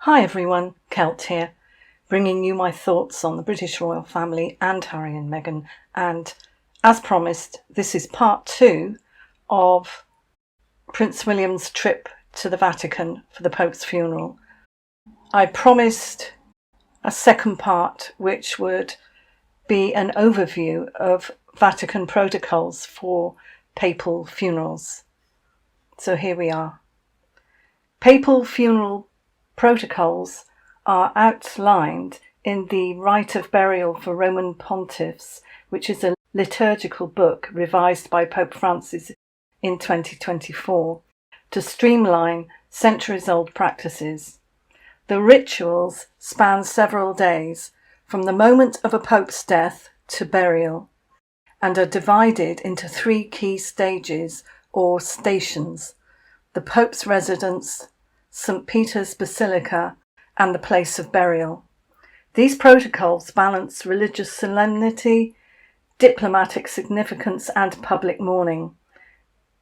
Hi everyone, Kelt here, bringing you my thoughts on the British royal family and Harry and Meghan. And as promised, this is part 2 of Prince William's trip to the Vatican for the Pope's funeral. I promised a second part which would be an overview of Vatican protocols for papal funerals. So here we are. Papal funeral protocols are outlined in the Rite of Burial for Roman Pontiffs, which is a liturgical book revised by Pope Francis in 2024 to streamline centuries-old practices. The rituals span several days, from the moment of a pope's death to burial, and are divided into 3 key stages or stations: the Pope's residence, St. Peter's Basilica, and the place of burial. These protocols balance religious solemnity, diplomatic significance, and public mourning,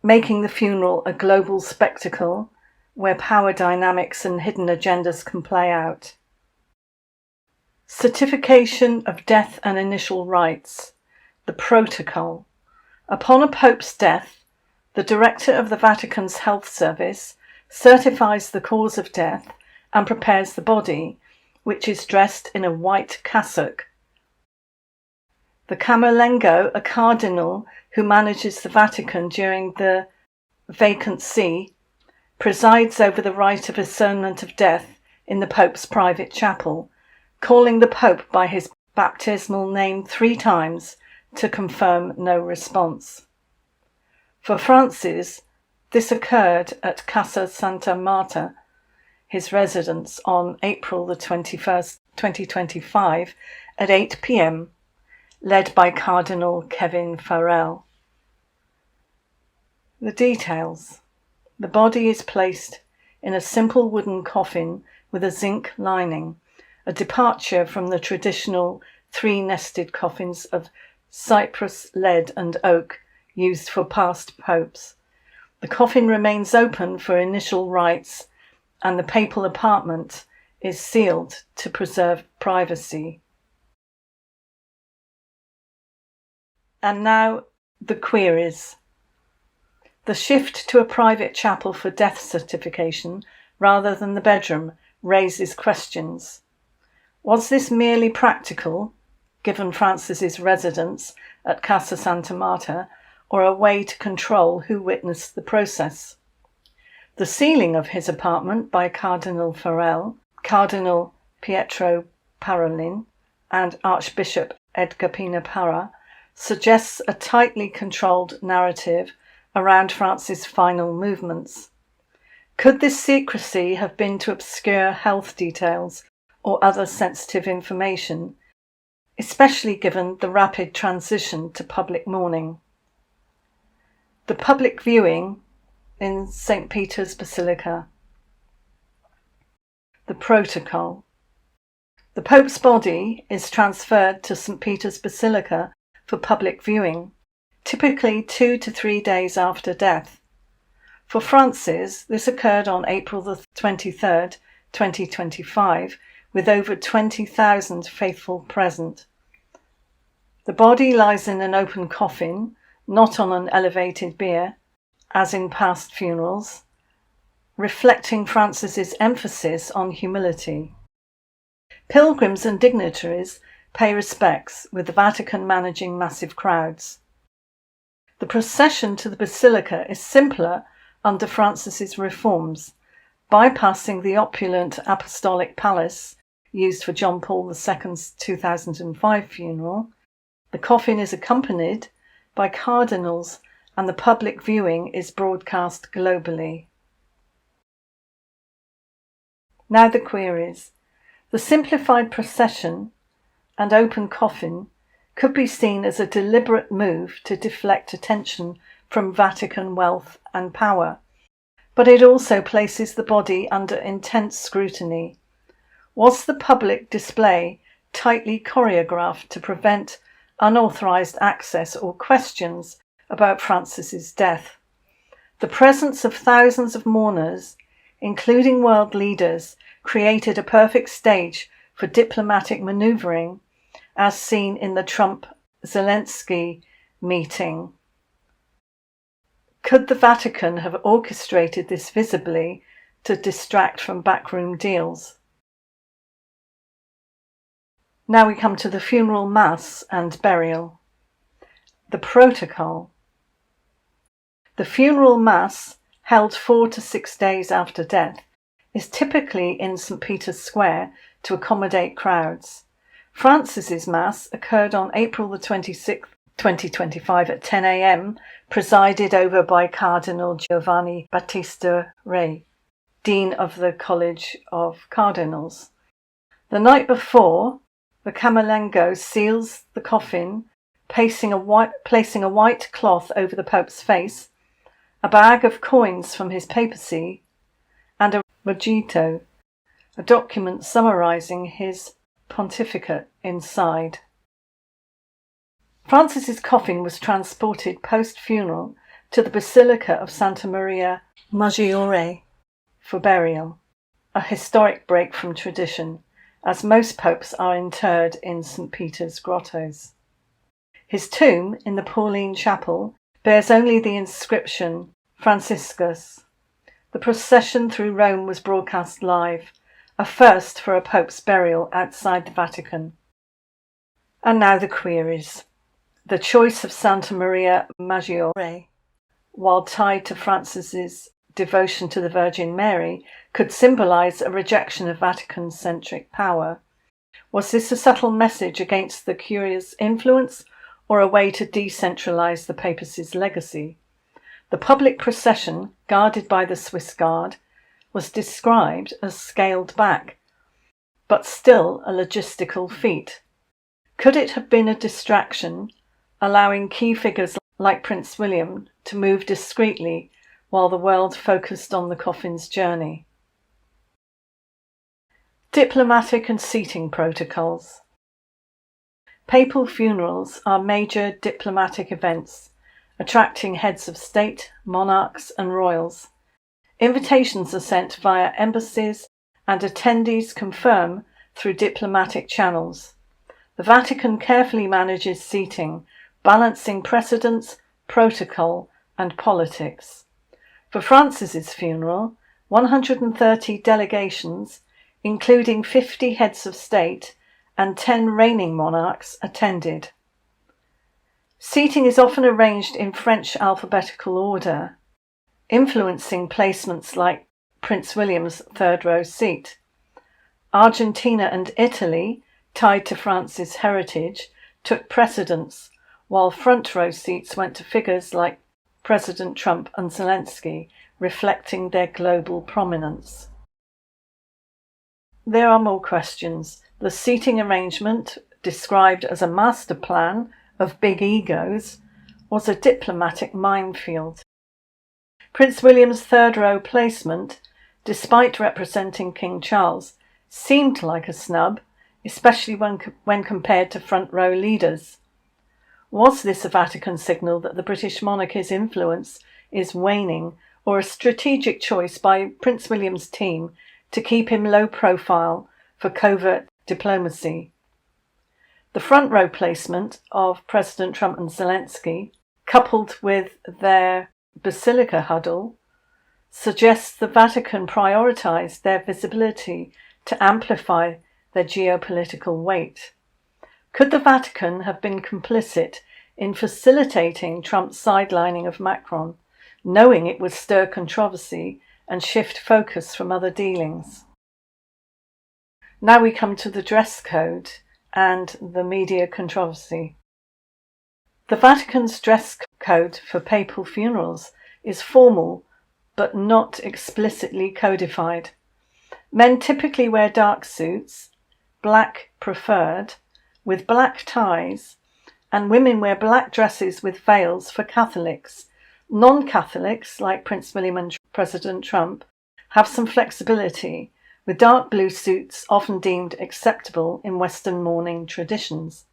making the funeral a global spectacle where power dynamics and hidden agendas can play out. Certification of death and initial rites. The protocol. Upon a pope's death, the director of the Vatican's health service certifies the cause of death and prepares the body, which is dressed in a white cassock. The Camerlengo, a cardinal who manages the Vatican during the vacant see, presides over the rite of discernment of death in the Pope's private chapel, calling the Pope by his baptismal name 3 times to confirm no response. For Francis, this occurred at Casa Santa Marta, his residence, on April the 21st, 2025 at 8 p.m, led by Cardinal Kevin Farrell. The details. The body is placed in a simple wooden coffin with a zinc lining, a departure from the traditional 3-nested coffins of cypress, lead and oak used for past popes. The coffin remains open for initial rites, and the papal apartment is sealed to preserve privacy. And now the queries. The shift to a private chapel for death certification rather than the bedroom raises questions. Was this merely practical, given Francis's residence at Casa Santa Marta, or a way to control who witnessed the process? The sealing of his apartment by Cardinal Farrell, Cardinal Pietro Parolin, and Archbishop Edgar Pina Parra suggests a tightly controlled narrative around Francis' final movements. Could this secrecy have been to obscure health details or other sensitive information, especially given the rapid transition to public mourning? The public viewing in St. Peter's Basilica. The protocol. The Pope's body is transferred to St. Peter's Basilica for public viewing, typically 2 to 3 days after death. For Francis, this occurred on April the 23rd, 2025, with over 20,000 faithful present. The body lies in an open coffin, not on an elevated bier, as in past funerals, reflecting Francis's emphasis on humility. Pilgrims and dignitaries pay respects, with the Vatican managing massive crowds. The procession to the Basilica is simpler under Francis's reforms, bypassing the opulent apostolic palace used for John Paul II's 2005 funeral. The coffin is accompanied by cardinals, and the public viewing is broadcast globally. Now the queries. The simplified procession and open coffin could be seen as a deliberate move to deflect attention from Vatican wealth and power, but it also places the body under intense scrutiny. Was the public display tightly choreographed to prevent unauthorized access or questions about Francis's death? The presence of thousands of mourners, including world leaders, created a perfect stage for diplomatic maneuvering, as seen in the Trump-Zelensky meeting. Could the Vatican have orchestrated this visibly to distract from backroom deals? Now we come to the funeral mass and burial. The protocol. The funeral mass, held 4 to 6 days after death, is typically in St. Peter's Square to accommodate crowds. Francis's Mass occurred on April the 26th, 2025 at 10 a.m, presided over by Cardinal Giovanni Battista Re, Dean of the College of Cardinals. The night before, the Camerlengo seals the coffin, placing a white cloth over the Pope's face, a bag of coins from his papacy, and a rogito, a document summarising his pontificate inside. Francis's coffin was transported post-funeral to the Basilica of Santa Maria Maggiore for burial, a historic break from tradition, as most popes are interred in St. Peter's grottos. His tomb in the Pauline Chapel bears only the inscription Franciscus. The procession through Rome was broadcast live, a first for a pope's burial outside the Vatican. And now the queries. The choice of Santa Maria Maggiore, while tied to Francis's devotion to the Virgin Mary, could symbolise a rejection of Vatican-centric power. Was this a subtle message against the Curia's influence, or a way to decentralise the papacy's legacy? The public procession, guarded by the Swiss Guard, was described as scaled back, but still a logistical feat. Could it have been a distraction, allowing key figures like Prince William to move discreetly while the world focused on the coffin's journey? Diplomatic and seating protocols. Papal funerals are major diplomatic events, attracting heads of state, monarchs and royals. Invitations are sent via embassies and attendees confirm through diplomatic channels. The Vatican carefully manages seating, balancing precedence, protocol and politics. For Francis's funeral, 130 delegations, including 50 heads of state and 10 reigning monarchs, attended. Seating is often arranged in French alphabetical order, influencing placements like Prince William's third-row seat. Argentina and Italy, tied to France's heritage, took precedence, while front-row seats went to figures like President Trump and Zelensky, reflecting their global prominence. There are more questions. The seating arrangement, described as a master plan of big egos, was a diplomatic minefield. Prince William's third-row placement, despite representing King Charles, seemed like a snub, especially when compared to front-row leaders. Was this a Vatican signal that the British monarchy's influence is waning, or a strategic choice by Prince William's team to keep him low profile for covert diplomacy? The front row placement of President Trump and Zelensky, coupled with their Basilica huddle, suggests the Vatican prioritised their visibility to amplify their geopolitical weight. Could the Vatican have been complicit in facilitating Trump's sidelining of Macron, knowing it would stir controversy and shift focus from other dealings? Now we come to the dress code and the media controversy. The Vatican's dress code for papal funerals is formal but not explicitly codified. Men typically wear dark suits, black preferred, with black ties, and women wear black dresses with veils for Catholics. Non-Catholics, like Prince William and President Trump, have some flexibility, with dark blue suits often deemed acceptable in Western mourning traditions.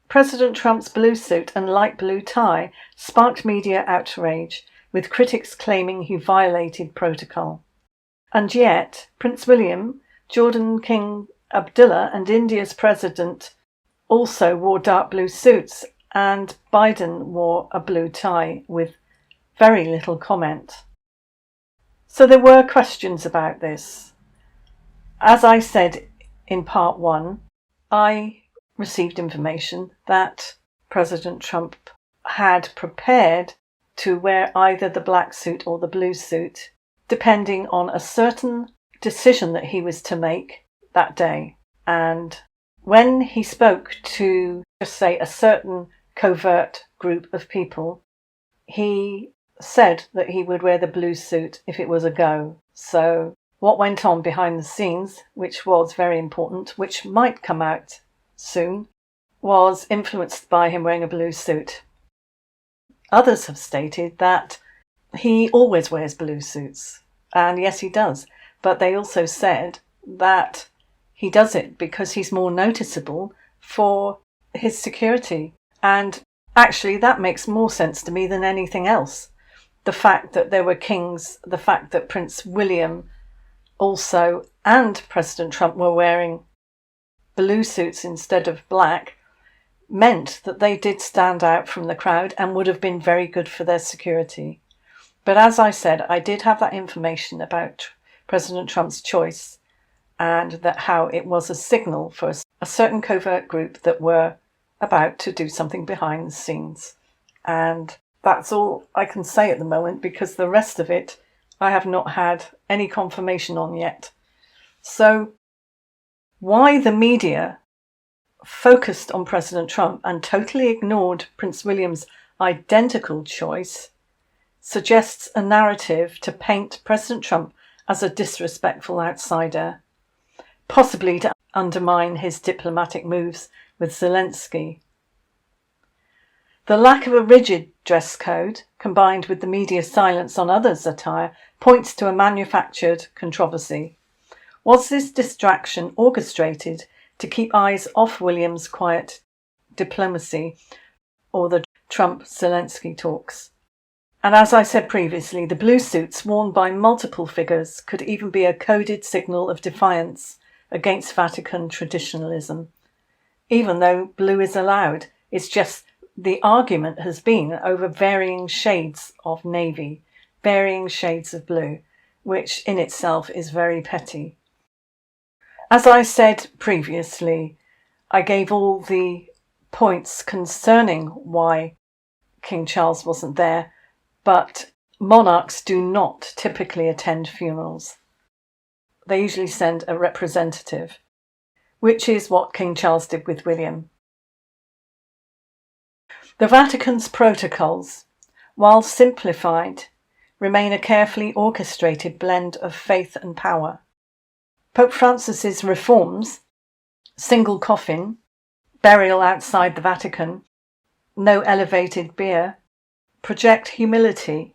President Trump's blue suit and light blue tie sparked media outrage, with critics claiming he violated protocol. And yet, Prince William, Jordan King Abdullah, and India's president also wore dark blue suits, and Biden wore a blue tie with very little comment. So there were questions about this. As I said in part 1, I received information that President Trump had prepared to wear either the black suit or the blue suit, depending on a certain decision that he was to make that day. And when he spoke to, just say, a certain covert group of people, he said that he would wear the blue suit if it was a go. So what went on behind the scenes, which was very important, which might come out soon, was influenced by him wearing a blue suit. Others have stated that he always wears blue suits, and yes, he does, but they also said that he does it because he's more noticeable for his security. And actually that makes more sense to me than anything else. The fact that there were kings, the fact that Prince William also and President Trump were wearing blue suits instead of black meant that they did stand out from the crowd and would have been very good for their security. But as I said, I did have that information about President Trump's choice, and that how it was a signal for a certain covert group that were about to do something behind the scenes. And that's all I can say at the moment, because the rest of it I have not had any confirmation on yet. So why the media focused on President Trump and totally ignored Prince William's identical choice suggests a narrative to paint President Trump as a disrespectful outsider, possibly to undermine his diplomatic moves with Zelensky. The lack of a rigid dress code, combined with the media's silence on others' attire, points to a manufactured controversy. Was this distraction orchestrated to keep eyes off William's quiet diplomacy or the Trump-Zelensky talks? And as I said previously, the blue suits worn by multiple figures could even be a coded signal of defiance against Vatican traditionalism. Even though blue is allowed, it's just the argument has been over varying shades of navy, varying shades of blue, which in itself is very petty. As I said previously, I gave all the points concerning why King Charles wasn't there, but monarchs do not typically attend funerals. They usually send a representative, which is what King Charles did with William. The Vatican's protocols, while simplified, remain a carefully orchestrated blend of faith and power. Pope Francis's reforms, single coffin, burial outside the Vatican, no elevated bier, project humility,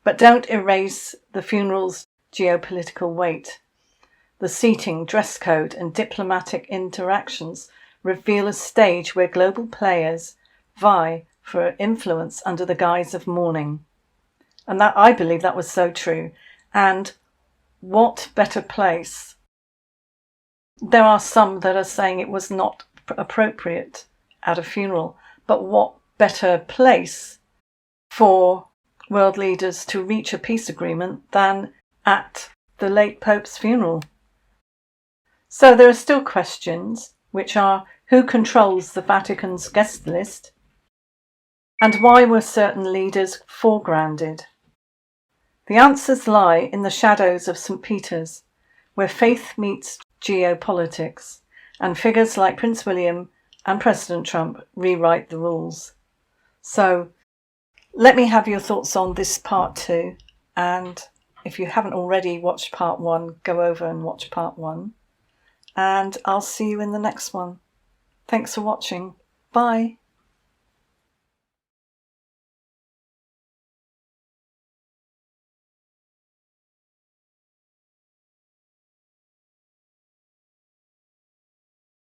but don't erase the funeral's geopolitical weight. The seating, dress code and diplomatic interactions reveal a stage where global players vie for influence under the guise of mourning. And that, I believe that was so true. And what better place? There are some that are saying it was not appropriate at a funeral, but what better place for world leaders to reach a peace agreement than at the late Pope's funeral? So there are still questions, which are: who controls the Vatican's guest list? And why were certain leaders foregrounded? The answers lie in the shadows of St. Peter's, where faith meets geopolitics, and figures like Prince William and President Trump rewrite the rules. So let me have your thoughts on this part 2, and if you haven't already watched part 1, go over and watch part 1, and I'll see you in the next one. Thanks for watching. Bye.